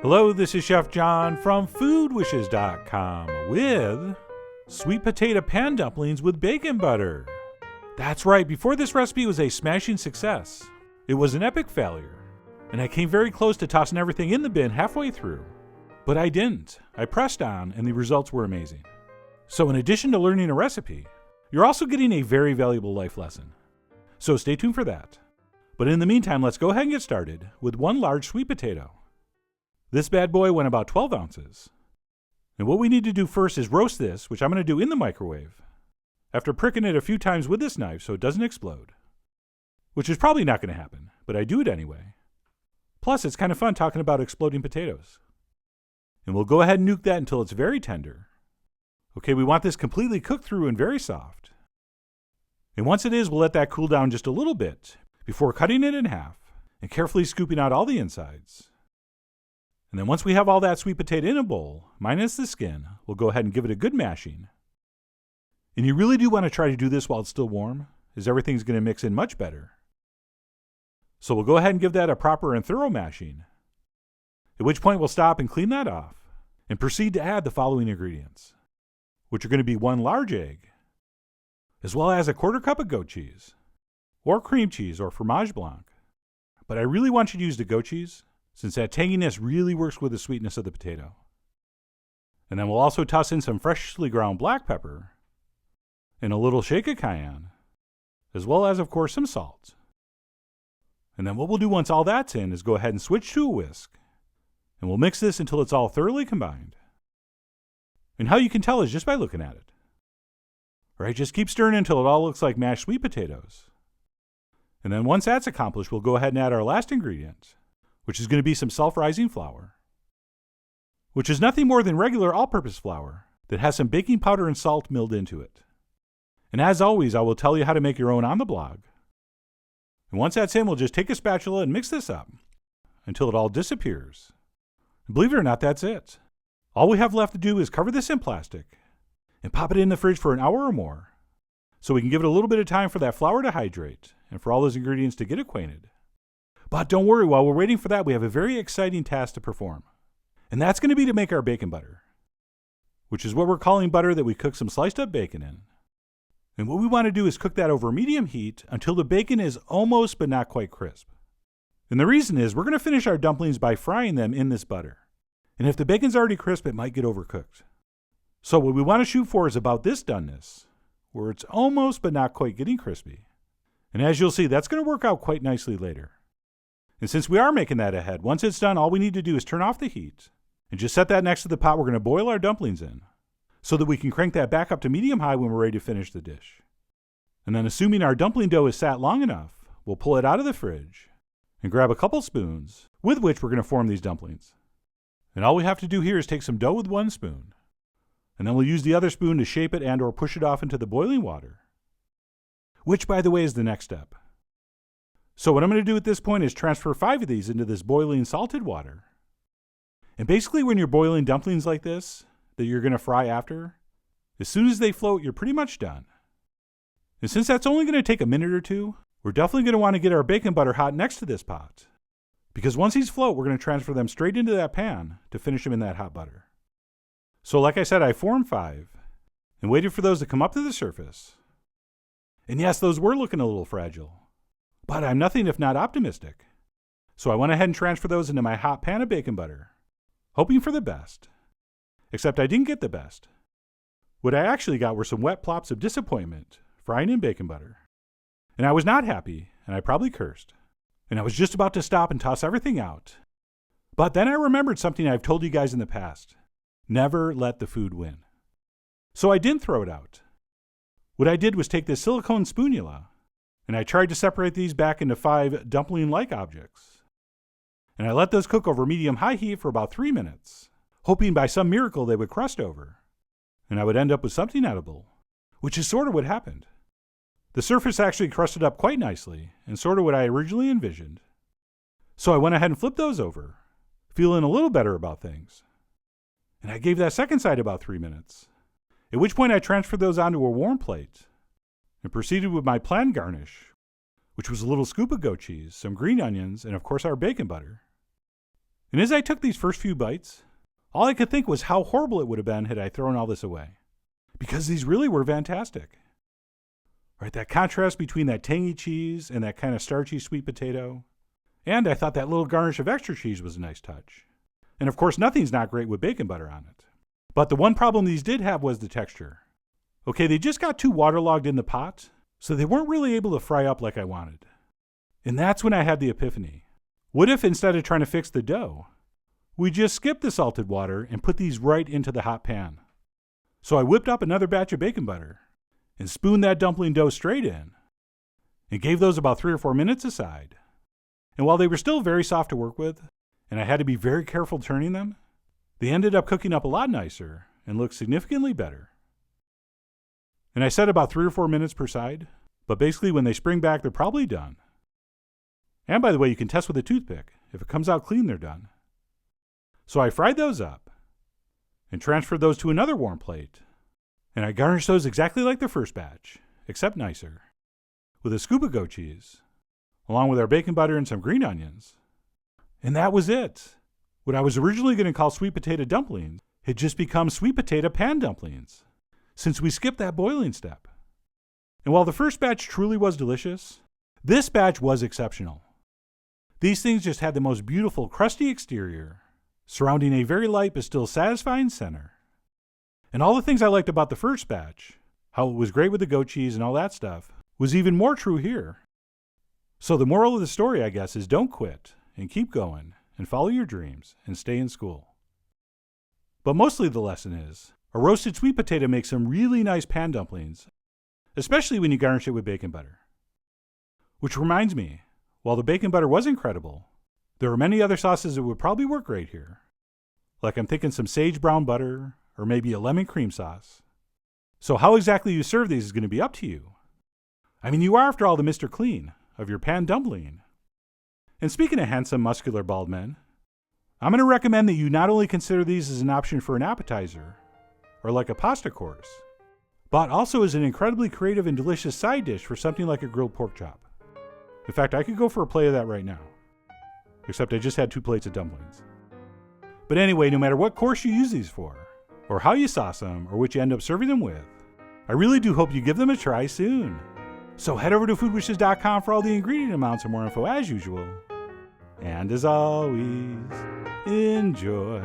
Hello, this is Chef John from foodwishes.com with sweet potato pan dumplings with bacon butter. That's right, before this recipe was a smashing success. It was an epic failure, and I came very close to tossing everything in the bin halfway through. But I didn't. I pressed on, and the results were amazing. So in addition to learning a recipe, you're also getting a very valuable life lesson. So stay tuned for that. But in the meantime, let's go ahead and get started with one large sweet potato. This bad boy went about 12 ounces. And what we need to do first is roast this, which I'm going to do in the microwave, after pricking it a few times with this knife so it doesn't explode. Which is probably not going to happen, but I do it anyway. Plus, it's kind of fun talking about exploding potatoes. And we'll go ahead and nuke that until it's very tender. Okay, we want this completely cooked through and very soft. And once it is, we'll let that cool down just a little bit before cutting it in half and carefully scooping out all the insides. And then once we have all that sweet potato in a bowl, minus the skin, we'll go ahead and give it a good mashing. And you really do want to try to do this while it's still warm, as everything's going to mix in much better. So we'll go ahead and give that a proper and thorough mashing, at which point we'll stop and clean that off, and proceed to add the following ingredients, which are going to be 1 large egg, as well as a 1/4 cup of goat cheese, or cream cheese, or fromage blanc. But I really want you to use the goat cheese, since that tanginess really works with the sweetness of the potato. And then we'll also toss in some freshly ground black pepper, and a little shake of cayenne, as well as, of course, some salt. And then what we'll do once all that's in is go ahead and switch to a whisk, and we'll mix this until it's all thoroughly combined. And how you can tell is just by looking at it. Alright, just keep stirring until it all looks like mashed sweet potatoes. And then once that's accomplished, we'll go ahead and add our last ingredient, which is going to be some self-rising flour, which is nothing more than regular all-purpose flour that has some baking powder and salt milled into it. And as always, I will tell you how to make your own on the blog. And once that's in, we'll just take a spatula and mix this up until it all disappears. And believe it or not, that's it. All we have left to do is cover this in plastic and pop it in the fridge for an hour or more, so we can give it a little bit of time for that flour to hydrate and for all those ingredients to get acquainted. But don't worry, while we're waiting for that, we have a very exciting task to perform. And that's going to be to make our bacon butter, which is what we're calling butter that we cook some sliced up bacon in. And what we want to do is cook that over medium heat until the bacon is almost but not quite crisp. And the reason is we're going to finish our dumplings by frying them in this butter. And if the bacon's already crisp, it might get overcooked. So what we want to shoot for is about this doneness, where it's almost but not quite getting crispy. And as you'll see, that's going to work out quite nicely later. And since we are making that ahead, once it's done, all we need to do is turn off the heat and just set that next to the pot we're going to boil our dumplings in, so that we can crank that back up to medium-high when we're ready to finish the dish. And then assuming our dumpling dough is sat long enough, we'll pull it out of the fridge and grab a couple spoons with which we're going to form these dumplings. And all we have to do here is take some dough with 1 spoon, and then we'll use the other spoon to shape it and or push it off into the boiling water, which, by the way, is the next step. So what I'm going to do at this point is transfer 5 of these into this boiling salted water. And basically when you're boiling dumplings like this, that you're going to fry after, as soon as they float, you're pretty much done. And since that's only going to take a minute or two, we're definitely going to want to get our bacon butter hot next to this pot. Because once these float, we're going to transfer them straight into that pan to finish them in that hot butter. So like I said, I formed 5 and waited for those to come up to the surface. And yes, those were looking a little fragile. But I'm nothing if not optimistic. So I went ahead and transferred those into my hot pan of bacon butter, hoping for the best. Except I didn't get the best. What I actually got were some wet plops of disappointment, frying in bacon butter. And I was not happy, and I probably cursed. And I was just about to stop and toss everything out. But then I remembered something I've told you guys in the past. Never let the food win. So I didn't throw it out. What I did was take this silicone spoonula, and I tried to separate these back into 5 dumpling-like objects. And I let those cook over medium-high heat for about 3 minutes, hoping by some miracle they would crust over, and I would end up with something edible, which is sort of what happened. The surface actually crusted up quite nicely, and sort of what I originally envisioned. So I went ahead and flipped those over, feeling a little better about things. And I gave that second side about 3 minutes, at which point I transferred those onto a warm plate, and proceeded with my planned garnish, which was a little scoop of goat cheese, some green onions, and of course our bacon butter. And as I took these first few bites, all I could think was how horrible it would have been had I thrown all this away. Because these really were fantastic. Right, that contrast between that tangy cheese and that kind of starchy sweet potato. And I thought that little garnish of extra cheese was a nice touch. And of course, nothing's not great with bacon butter on it. But the one problem these did have was the texture. Okay, they just got too waterlogged in the pot, so they weren't really able to fry up like I wanted. And that's when I had the epiphany. What if instead of trying to fix the dough, we just skipped the salted water and put these right into the hot pan? So I whipped up another batch of bacon butter and spooned that dumpling dough straight in and gave those about 3 or 4 minutes aside. And while they were still very soft to work with, and I had to be very careful turning them, they ended up cooking up a lot nicer and looked significantly better. And I said about 3 or 4 minutes per side, but basically when they spring back, they're probably done. And by the way, you can test with a toothpick. If it comes out clean, they're done. So I fried those up and transferred those to another warm plate. And I garnished those exactly like the first batch, except nicer, with a scoop of goat cheese, along with our bacon butter and some green onions. And that was it. What I was originally going to call sweet potato dumplings had just become sweet potato pan-dumplings, since we skipped that boiling step. And while the first batch truly was delicious, this batch was exceptional. These things just had the most beautiful crusty exterior, surrounding a very light but still satisfying center. And all the things I liked about the first batch, how it was great with the goat cheese and all that stuff, was even more true here. So the moral of the story, I guess, is don't quit and keep going and follow your dreams and stay in school. But mostly the lesson is, a roasted sweet potato makes some really nice pan dumplings, especially when you garnish it with bacon butter. Which reminds me, while the bacon butter was incredible, there are many other sauces that would probably work great here. Like I'm thinking some sage brown butter, or maybe a lemon cream sauce. So how exactly you serve these is going to be up to you. I mean, you are, after all, the Mr. Clean of your pan dumpling. And speaking of handsome, muscular, bald men, I'm going to recommend that you not only consider these as an option for an appetizer, or like a pasta course, but also as an incredibly creative and delicious side dish for something like a grilled pork chop. In fact, I could go for a plate of that right now. Except I just had 2 plates of dumplings. But anyway, no matter what course you use these for, or how you sauce them, or what you end up serving them with, I really do hope you give them a try soon. So head over to foodwishes.com for all the ingredient amounts and more info as usual. And as always, enjoy